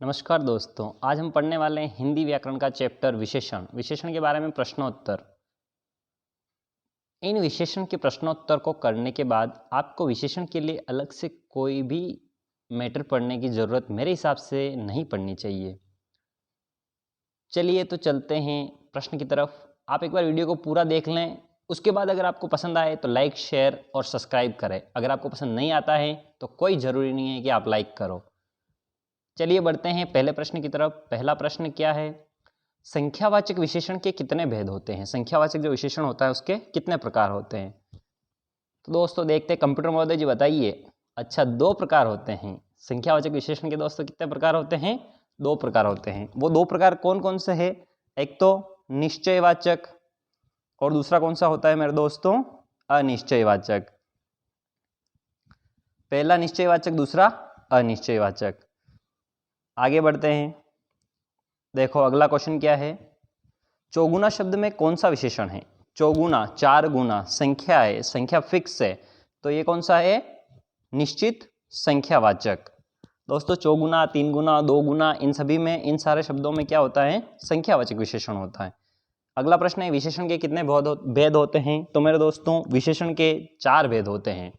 नमस्कार दोस्तों, आज हम पढ़ने वाले हैं हिंदी व्याकरण का चैप्टर विशेषण के बारे में प्रश्नोत्तर। इन विशेषण के प्रश्नोत्तर को करने के बाद आपको विशेषण के लिए अलग से कोई भी मैटर पढ़ने की ज़रूरत मेरे हिसाब से नहीं पड़नी चाहिए। चलिए तो चलते हैं प्रश्न की तरफ। आप एक बार वीडियो को पूरा देख लें, उसके बाद अगर आपको पसंद आए तो लाइक, शेयर और सब्सक्राइब करें। अगर आपको पसंद नहीं आता है तो कोई ज़रूरी नहीं है कि आप लाइक करो। चलिए बढ़ते हैं पहले प्रश्न की तरफ। पहला प्रश्न क्या है? संख्यावाचक विशेषण के कितने भेद होते हैं? संख्यावाचक जो विशेषण होता है उसके कितने प्रकार होते हैं? तो दोस्तों देखते हैं, कंप्यूटर महोदय जी बताइए। अच्छा, 2 प्रकार होते हैं संख्यावाचक विशेषण के। दोस्तों कितने प्रकार होते हैं? 2 प्रकार होते हैं। वो 2 प्रकार कौन कौन से हैं? एक तो निश्चयवाचक और दूसरा कौन सा होता है मेरे दोस्तों? अनिश्चयवाचक। पहला निश्चयवाचक, दूसरा अनिश्चयवाचक। आगे बढ़ते हैं। देखो अगला क्वेश्चन क्या है? चौगुना शब्द में कौन सा विशेषण है? चौगुना 4 गुना संख्या है, संख्या फिक्स है, तो ये कौन सा है? निश्चित संख्यावाचक। दोस्तों चौगुना, 3 गुना, 2 गुना, इन सभी में, इन सारे शब्दों में क्या होता है? संख्यावाचक विशेषण होता है। अगला प्रश्न है, विशेषण के कितने भेद होते हैं? तो मेरे दोस्तों विशेषण के 4 भेद होते हैं।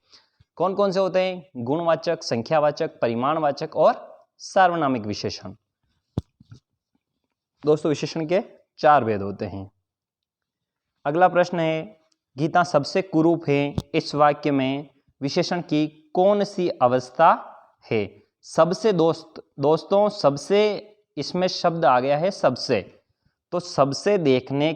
कौन कौन से होते हैं? गुणवाचक, संख्यावाचक, परिमाणवाचक और सार्वनामिक विशेषण। दोस्तों विशेषण के 4 भेद होते हैं। अगला प्रश्न है, गीता सबसे कुरूप है, इस वाक्य में विशेषण की कौन सी अवस्था है? सबसे दोस्तों सबसे, इसमें शब्द आ गया है सबसे, तो सबसे देखने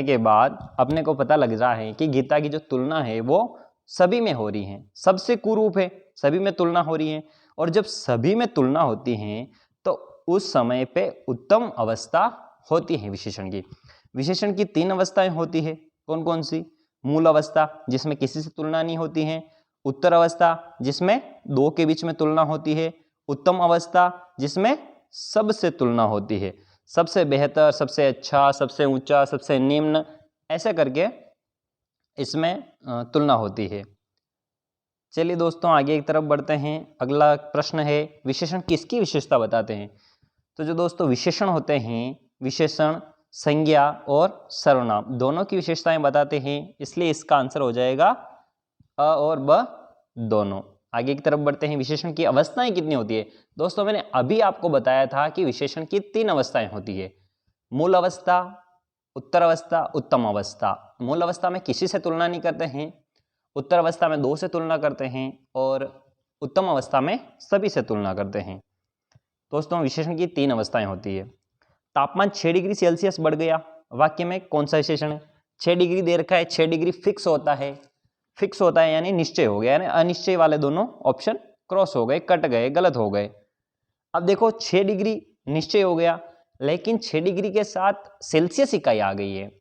के बाद अपने को पता लग रहा है कि गीता की जो तुलना है वो सभी में हो रही है। सबसे कुरूप है, सभी में तुलना हो रही है, और जब सभी में तुलना होती है तो उस समय पे उत्तम अवस्था होती है विशेषण की। विशेषण की 3 अवस्थाएं होती है। कौन कौन सी? मूल अवस्था जिसमें किसी से तुलना नहीं होती है, उत्तर अवस्था जिसमें 2 के बीच में तुलना होती है, उत्तम अवस्था जिसमें सबसे तुलना होती है, सबसे बेहतर, सबसे अच्छा, सबसे ऊंचा, सबसे निम्न, ऐसे करके इसमें तुलना होती है। चलिए दोस्तों आगे की तरफ बढ़ते हैं। अगला प्रश्न है, विशेषण किसकी विशेषता बताते हैं? तो जो दोस्तों विशेषण होते हैं, विशेषण संज्ञा और सर्वनाम दोनों की विशेषताएं बताते हैं, इसलिए इसका आंसर हो जाएगा अ और ब दोनों। आगे की तरफ बढ़ते हैं। विशेषण की अवस्थाएं कितनी होती है? दोस्तों मैंने अभी आपको बताया था कि विशेषण की 3 अवस्थाएं होती है। मूल अवस्था, उत्तर अवस्था, उत्तम अवस्था। मूल अवस्था में किसी से तुलना नहीं करते हैं, उत्तर अवस्था में 2 से तुलना करते हैं, और उत्तम अवस्था में सभी से तुलना करते हैं। दोस्तों विशेषण की 3 अवस्थाएं होती है। तापमान 6 डिग्री सेल्सियस बढ़ गया, वाक्य में कौन सा विशेषण है? 6 डिग्री दे रखा है, 6 डिग्री फिक्स होता है यानी निश्चय हो गया, यानी अनिश्चय वाले दोनों ऑप्शन क्रॉस हो गए, कट गए, गलत हो गए। अब देखो 6 डिग्री निश्चय हो गया, लेकिन 6 डिग्री के साथ सेल्सियस इकाई आ गई है।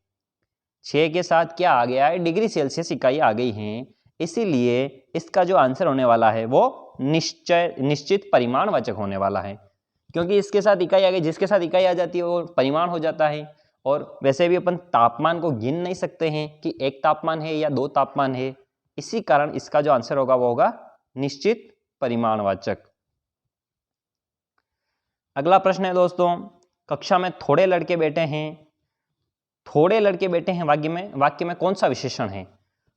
6 के साथ क्या आ गया है? डिग्री सेल्सियस इकाई आ गई है, इसीलिए इसका जो आंसर होने वाला है वो निश्चित परिमाणवाचक होने वाला है, क्योंकि इसके साथ इकाई आ गई, जिसके साथ इकाई आ जाती है वो परिमाण हो जाता है। और वैसे भी अपन तापमान को गिन नहीं सकते हैं कि 1 तापमान है या 2 तापमान है, इसी कारण इसका जो आंसर होगा वो होगा निश्चित परिमाणवाचक। अगला प्रश्न है दोस्तों, कक्षा में थोड़े लड़के बैठे हैं, वाक्य में कौन सा विशेषण है?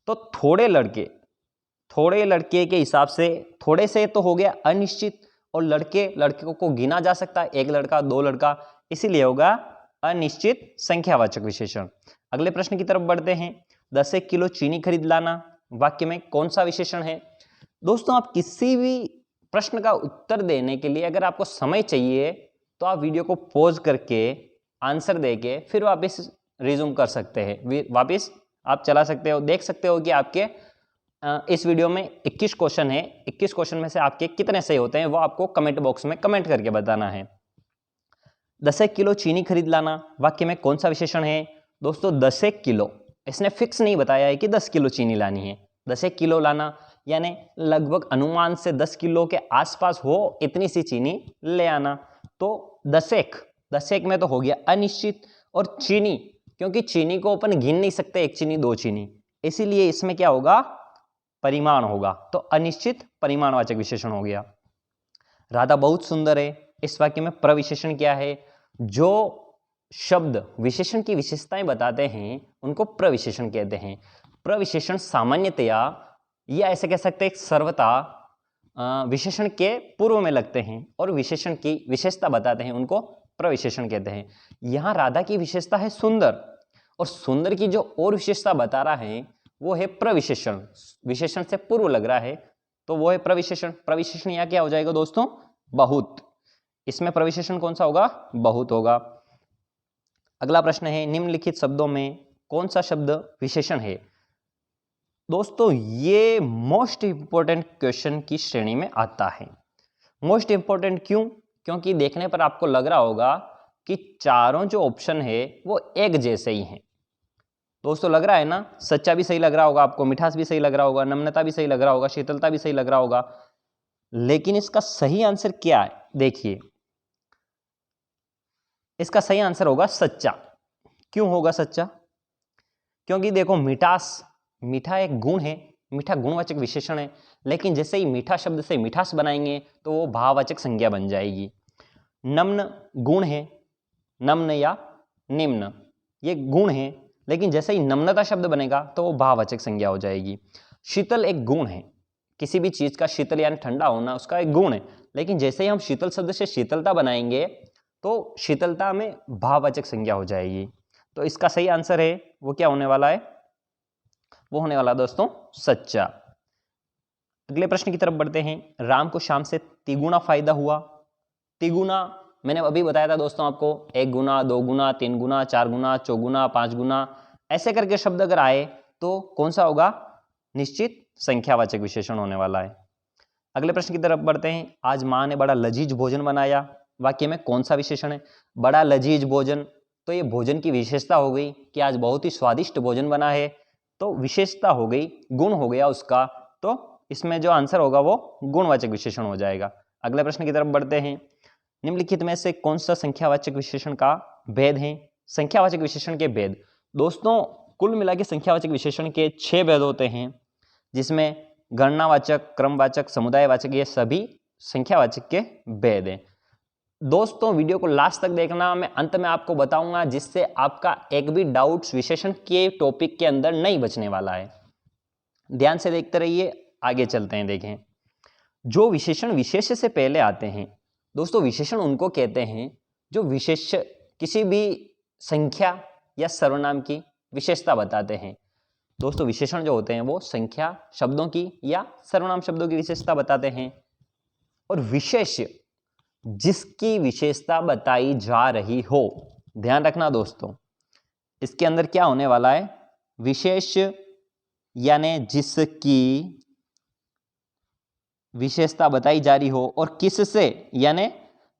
तो थोड़े लड़के के हिसाब से, थोड़े से तो हो गया अनिश्चित, और लड़के को गिना जा सकता है, 1 लड़का, 2 लड़का, इसीलिए होगा अनिश्चित संख्यावाचक विशेषण। अगले प्रश्न की तरफ बढ़ते हैं। 10 किलो चीनी खरीद लाना, वाक्य में कौन सा विशेषण है? दोस्तों आप किसी भी प्रश्न का उत्तर देने के लिए अगर आपको समय चाहिए तो आप वीडियो को पॉज करके आंसर देके फिर वापस रिज्यूम कर सकते हैं, वापस आप चला सकते हो, देख सकते हो कि आपके इस वीडियो में 21 क्वेश्चन है, 21 क्वेश्चन में से आपके कितने सही होते हैं वो आपको कमेंट बॉक्स में कमेंट करके बताना है। 10 किलो चीनी खरीद लाना, वाक्य में कौन सा विशेषण है? दोस्तों 10 किलो, इसने फिक्स नहीं बताया है कि 10 किलो चीनी लानी है। 10 किलो लाना यानी लगभग अनुमान से 10 किलो के आसपास हो इतनी सी चीनी ले आना, तो 10 में तो हो गया अनिश्चित, और चीनी, क्योंकि चीनी को अपन गिन नहीं सकते, 1 चीनी 2 चीनी, इसीलिए इसमें क्या होगा? परिमाण होगा, तो अनिश्चित परिमाणवाचक विशेषण हो गया। राधा बहुत सुंदर है, इस वाक्य में प्रविशेषण क्या है? जो शब्द विशेषण की विशेषताएं बताते हैं उनको प्रविशेषण कहते हैं। प्रविशेषण सामान्यतया या ऐसे कह सकते हैं सर्वथा विशेषण के पूर्व में लगते हैं और विशेषण की विशेषता बताते हैं, उनको प्रविशेषण कहते हैं। यहाँ राधा की विशेषता है सुंदर, और सुंदर की जो और विशेषता बता रहा है वो है प्रविशेषण, विशेषण से पूर्व लग रहा है तो वो है प्रविशेषण। प्रविशेषण यहाँ क्या हो जाएगा दोस्तों? बहुत। इसमें प्रविशेषण कौन सा होगा? बहुत होगा। अगला प्रश्न है, निम्नलिखित शब्दों में कौन सा शब्द विशेषण है? दोस्तों ये मोस्ट इंपॉर्टेंट क्वेश्चन की श्रेणी में आता है। मोस्ट इंपॉर्टेंट क्यों? क्योंकि देखने पर आपको लग रहा होगा कि चारों जो ऑप्शन है वो एक जैसे ही हैं। दोस्तों लग रहा है ना? सच्चा भी सही लग रहा होगा आपको, मिठास भी सही लग रहा होगा, नम्रता भी सही लग रहा होगा, शीतलता भी सही लग रहा होगा, लेकिन इसका सही आंसर क्या है? देखिए, इसका सही आंसर होगा सच्चा। क्यों होगा सच्चा? क्योंकि देखो मिठास, मीठा एक गुण है, मीठा गुणवाचक विशेषण है, लेकिन जैसे ही मीठा शब्द से मिठास बनाएंगे तो वो भाववाचक संज्ञा बन जाएगी। नम्न गुण है, नम्न या निम्न ये गुण है, लेकिन जैसे ही नम्रता शब्द बनेगा तो वो भाववाचक संज्ञा हो जाएगी। शीतल एक गुण है, किसी भी चीज का शीतल यानी ठंडा होना उसका एक गुण है, लेकिन जैसे ही हम शीतल शब्द से शीतलता बनाएंगे तो शीतलता में भाववाचक संज्ञा हो जाएगी। तो इसका सही आंसर है वो क्या होने वाला है? वो होने वाला दोस्तों सच्चा। अगले प्रश्न की तरफ बढ़ते हैं। राम को शाम से तिगुना फायदा हुआ। तिगुना मैंने अभी बताया था दोस्तों आपको, 1 गुना, 2 गुना, 3 गुना, 4 गुना, 4 गुना, 5 गुना, ऐसे करके शब्द अगर आए तो कौन सा होगा? निश्चित संख्यावाचक विशेषण होने वाला है। अगले प्रश्न की तरफ बढ़ते हैं। आज माँ ने बड़ा लजीज भोजन बनाया। वाक्य में कौन सा विशेषण है? बड़ा लजीज भोजन, तो ये भोजन की विशेषता हो गई कि आज बहुत ही स्वादिष्ट भोजन बना है, तो विशेषता हो गई, गुण हो गया उसका, तो इसमें जो आंसर होगा वो गुणवाचक विशेषण हो जाएगा। अगले प्रश्न की तरफ बढ़ते हैं। निम्नलिखित में से कौन सा संख्यावाचक विशेषण का भेद है? संख्यावाचक विशेषण के भेद दोस्तों कुल मिला के संख्यावाचक विशेषण के 6 भेद होते हैं, जिसमें गणनावाचक, क्रमवाचक, समुदायवाचक ये सभी संख्यावाचक के भेद हैं। दोस्तों वीडियो को लास्ट तक देखना, मैं अंत में आपको बताऊंगा जिससे आपका एक भी डाउट्स विशेषण के टॉपिक के अंदर नहीं बचने वाला है। ध्यान से देखते रहिए, आगे चलते हैं। देखें, जो विशेषण विशेष्य से पहले आते हैं दोस्तों, विशेषण उनको कहते हैं जो विशेष किसी भी संख्या या सर्वनाम की विशेषता बताते हैं। दोस्तों विशेषण जो होते हैं वो संख्या शब्दों की या सर्वनाम शब्दों की विशेषता बताते हैं, और विशेष्य जिसकी विशेषता बताई जा रही हो। ध्यान रखना दोस्तों, इसके अंदर क्या होने वाला है? विशेष यानी जिसकी विशेषता बताई जा रही हो, और किससे यानी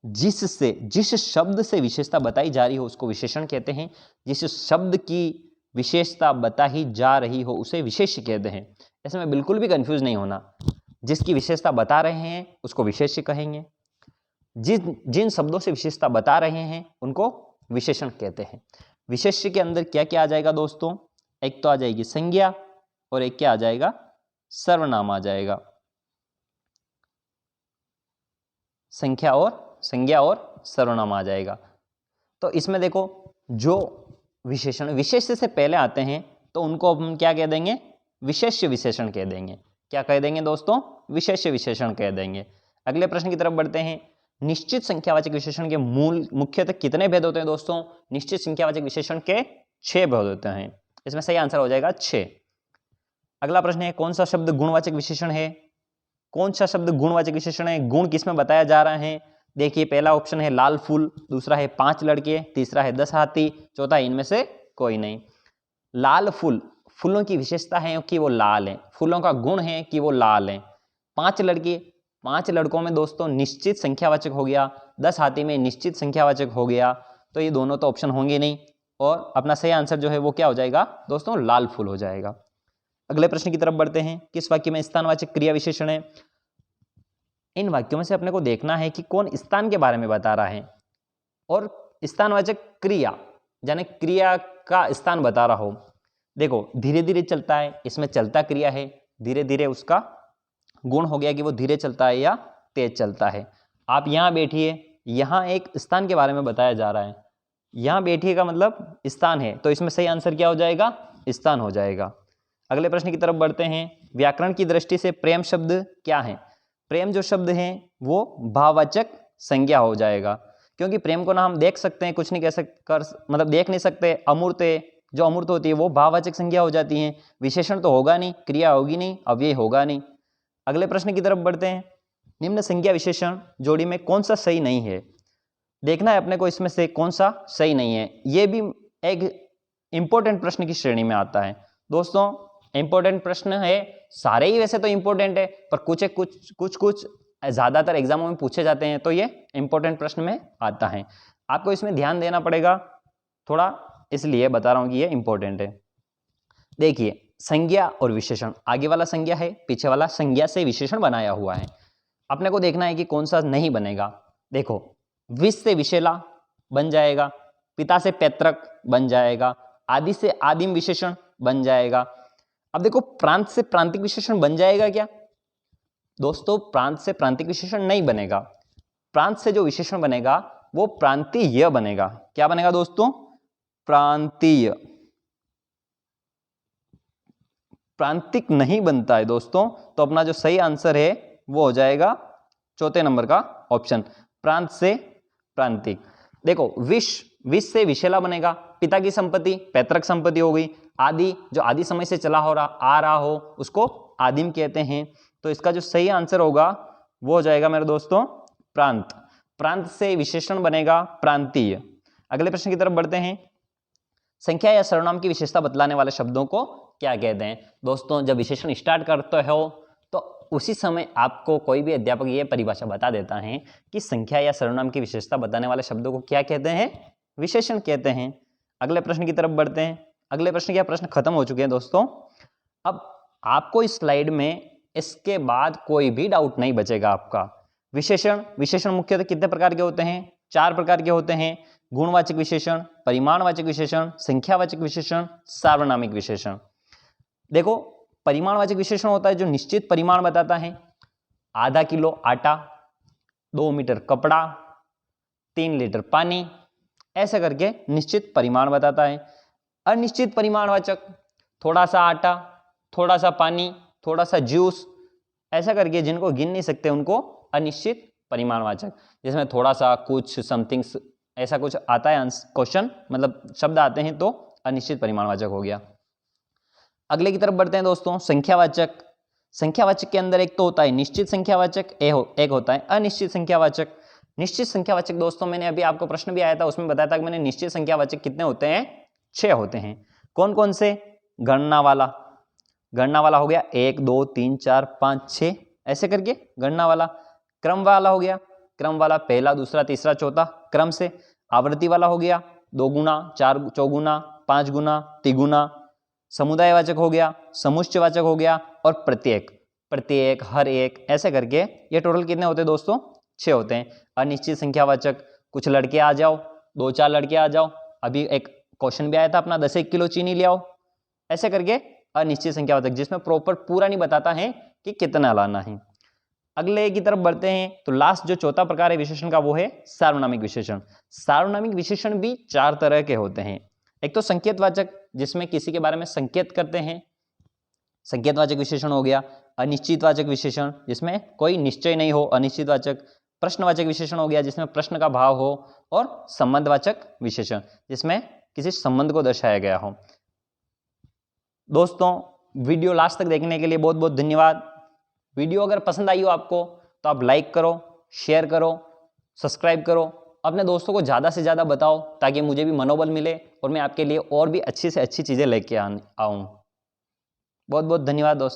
जिससे, जिस शब्द से विशेषता बताई जा रही हो उसको विशेषण कहते हैं। जिस शब्द की विशेषता बताई जा रही हो उसे विशेष्य कहते हैं। इसमें बिल्कुल भी कंफ्यूज नहीं होना, जिसकी विशेषता बता रहे हैं उसको विशेष्य कहेंगे, जिन शब्दों से विशेषता बता रहे हैं उनको विशेषण कहते हैं। विशेष्य के अंदर क्या क्या आ जाएगा दोस्तों? एक तो आ जाएगी संज्ञा, और एक क्या आ जाएगा? सर्वनाम आ जाएगा। संज्ञा और सर्वनाम आ जाएगा। तो इसमें देखो, जो विशेषण विशेष्य से पहले आते हैं तो उनको हम क्या कह देंगे? विशेष्य विशेषण कह देंगे। क्या कह देंगे दोस्तों? विशेष्य विशेषण कह देंगे। अगले प्रश्न की तरफ बढ़ते हैं। निश्चित संख्यावाचक विशेषण के मुख्यतः कितने भेद होते हैं दोस्तों? निश्चित संख्यावाचक विशेषण के 6 भेद होते हैं। इसमें सही आंसर हो जाएगा 6। अगला प्रश्न है, कौन सा शब्द गुणवाचक विशेषण है? कौन सा शब्द गुणवाचक विशेषण है? गुण किसमें बताया जा रहा है? देखिए, पहला ऑप्शन है लाल फूल, दूसरा है 5 लड़के, तीसरा है 10 हाथी, चौथा इनमें से कोई नहीं। लाल फूल, फूलों की विशेषता है कि वो लाल है, फूलों का गुण है कि वो लाल है। 5 लड़के, 5 लड़कों में दोस्तों निश्चित संख्यावाचक हो गया, 10 हाथी में निश्चित संख्यावाचक हो गया, तो ये दोनों तो ऑप्शन होंगे नहीं, और अपना सही आंसर जो है वो क्या हो जाएगा दोस्तों? लाल फूल हो जाएगा। अगले प्रश्न की तरफ बढ़ते हैं। किस वाक्य में स्थानवाचक क्रिया विशेषण है? इन वाक्यों में से अपने को देखना है कि कौन स्थान के बारे में बता रहा है, और स्थानवाचक क्रिया यानी क्रिया का स्थान बता रहा हो। देखो, धीरे धीरे चलता है, इसमें चलता क्रिया है, धीरे धीरे उसका गुण हो गया कि वो धीरे चलता है या तेज चलता है। आप यहाँ बैठिए, यहाँ एक स्थान के बारे में बताया जा रहा है। यहाँ बैठिए का मतलब स्थान है, तो इसमें सही आंसर क्या हो जाएगा? स्थान हो जाएगा। अगले प्रश्न की तरफ बढ़ते हैं। व्याकरण की दृष्टि से प्रेम शब्द क्या है? प्रेम जो शब्द है वो भाववाचक संज्ञा हो जाएगा, क्योंकि प्रेम को ना हम देख सकते हैं, कुछ नहीं कह सकते, मतलब देख नहीं सकते, अमूर्त है, जो अमूर्त होती है वो भाववाचक संज्ञा हो जाती है। विशेषण तो होगा नहीं, क्रिया होगी नहीं, अव्यय होगा नहीं। अगले प्रश्न की तरफ बढ़ते हैं। निम्न संज्ञा विशेषण जोड़ी में कौन सा सही नहीं है? देखना है अपने को इसमें से कौन सा सही नहीं है। ये भी एक इंपॉर्टेंट प्रश्न की श्रेणी में आता है दोस्तों। इंपॉर्टेंट प्रश्न है, सारे ही वैसे तो इंपॉर्टेंट है, पर कुछ ज्यादातर एग्जामों में पूछे जाते हैं, तो ये इंपॉर्टेंट प्रश्न में आता है। आपको इसमें ध्यान देना पड़ेगा थोड़ा, इसलिए बता रहा हूं कि ये इंपॉर्टेंट है। देखिए, संज्ञा और विशेषण, आगे वाला संज्ञा है, पीछे वाला संज्ञा से विशेषण बनाया हुआ है। अपने को देखना है कि कौन सा नहीं बनेगा। देखो, विष से विशेला बन जाएगा, पिता से पैतृक बन जाएगा, आदि से आदिम विशेषण बन जाएगा। अब देखो, प्रांत से प्रांतिक विशेषण बन जाएगा क्या? दोस्तों, प्रांत से प्रांतिक विशेषण नहीं बनेगा। प्रांत से जो विशेषण बनेगा वो प्रांतीय बनेगा। क्या बनेगा दोस्तों? प्रांतीय। प्रांतिक नहीं बनता है दोस्तों, तो अपना जो सही आंसर है वो हो जाएगा चौथे नंबर का ऑप्शन, प्रांत से प्रांतिक। देखो, विष से विशेला बनेगा, पिता की संपत्ति पैतृक संपत्ति हो गई। आदि, जो आदि समय से चला आ रहा हो उसको आदिम कहते हैं, तो इसका जो सही आंसर होगा वो हो जाएगा मेरे दोस्तों प्रांत। प्रांत से विशेषण बनेगा प्रांतीय। अगले प्रश्न की तरफ बढ़ते हैं। संख्या या सर्वनाम की विशेषता बतलाने वाले शब्दों को क्या कहते हैं? दोस्तों, जब विशेषण स्टार्ट करते हो तो उसी समय आपको कोई भी अध्यापक ये परिभाषा बता देता है कि संख्या या सर्वनाम की विशेषता बताने वाले शब्दों को क्या कहते हैं? विशेषण कहते हैं। अगले प्रश्न की तरफ बढ़ते हैं। अगले प्रश्न के प्रश्न खत्म हो चुके हैं दोस्तों। अब आपको इस स्लाइड में इसके बाद कोई भी डाउट नहीं बचेगा आपका। विशेषण मुख्यतः कितने प्रकार के होते हैं? 4 प्रकार के होते हैं। गुणवाचक विशेषण, परिमाणवाचक विशेषण, संख्यावाचक विशेषण, सार्वनामिक विशेषण। देखो, परिमाणवाचक विशेषण होता है जो निश्चित परिमाण बताता है। आधा किलो आटा, 2 मीटर कपड़ा, 3 लीटर पानी, ऐसे करके निश्चित परिमाण बताता है। अनिश्चित परिमाणवाचक, थोड़ा सा आटा, थोड़ा सा पानी, थोड़ा सा जूस, ऐसा करके जिनको गिन नहीं सकते उनको अनिश्चित परिमाणवाचक, जिसमें थोड़ा सा कुछ समथिंग ऐसा कुछ आता है क्वेश्चन, मतलब शब्द आते हैं, तो अनिश्चित परिमाणवाचक हो गया। अगले की तरफ बढ़ते हैं दोस्तों। संख्यावाचक। संख्यावाचक के अंदर एक तो होता है निश्चित संख्यावाचक, एक होता है अनिश्चित संख्यावाचक। निश्चित संख्यावाचक दोस्तों, मैंने अभी आपको प्रश्न भी आया था, उसमें बताया था कि मैंने निश्चित संख्यावाचक कितने होते हैं? 6 होते हैं। कौन कौन से? गणना वाला हो गया 1 2 3 4 5 6, ऐसे करके गणना वाला। क्रम वाला हो गया, क्रम वाला पहला दूसरा तीसरा चौथा क्रम से। आवृत्ति वाला हो गया 2 गुना 4 चौगुना 5 गुना तिगुना। समुदायवाचक हो गया, समुच्चयवाचक हो गया, और प्रत्येक हर एक, ऐसे करके ये टोटल कितने होते हैं दोस्तों? 6 होते हैं। अनिश्चित संख्यावाचक, कुछ लड़के आ जाओ, 2-4 लड़के आ जाओ, अभी एक क्वेश्चन भी आया था अपना 10-1 किलो चीनी ले आओ, ऐसे करके अनिश्चित संख्यावाचक, जिसमें प्रॉपर पूरा नहीं बताता है कि कितना लाना है। अगले की तरफ बढ़ते हैं तो लास्ट जो चौथा प्रकार है विशेषण का वो है सार्वनामिक विशेषण। सार्वनामिक विशेषण भी 4 तरह के होते हैं। एक तो संकेतवाचक, जिसमें किसी के बारे में संकेत करते हैं, संकेतवाचक विशेषण हो गया। अनिश्चितवाचक विशेषण, जिसमें कोई निश्चय नहीं हो, अनिश्चितवाचक। प्रश्नवाचक विशेषण हो गया, जिसमें प्रश्न का भाव हो। और संबंधवाचक विशेषण, जिसमें किसी संबंध को दर्शाया गया हो। दोस्तों, वीडियो लास्ट तक देखने के लिए बहुत बहुत धन्यवाद। वीडियो अगर पसंद आई हो आपको तो आप लाइक करो, शेयर करो, सब्सक्राइब करो, अपने दोस्तों को ज़्यादा से ज़्यादा बताओ, ताकि मुझे भी मनोबल मिले और मैं आपके लिए और भी अच्छी से अच्छी चीज़ें लेके आऊँ। बहुत बहुत धन्यवाद दोस्तों।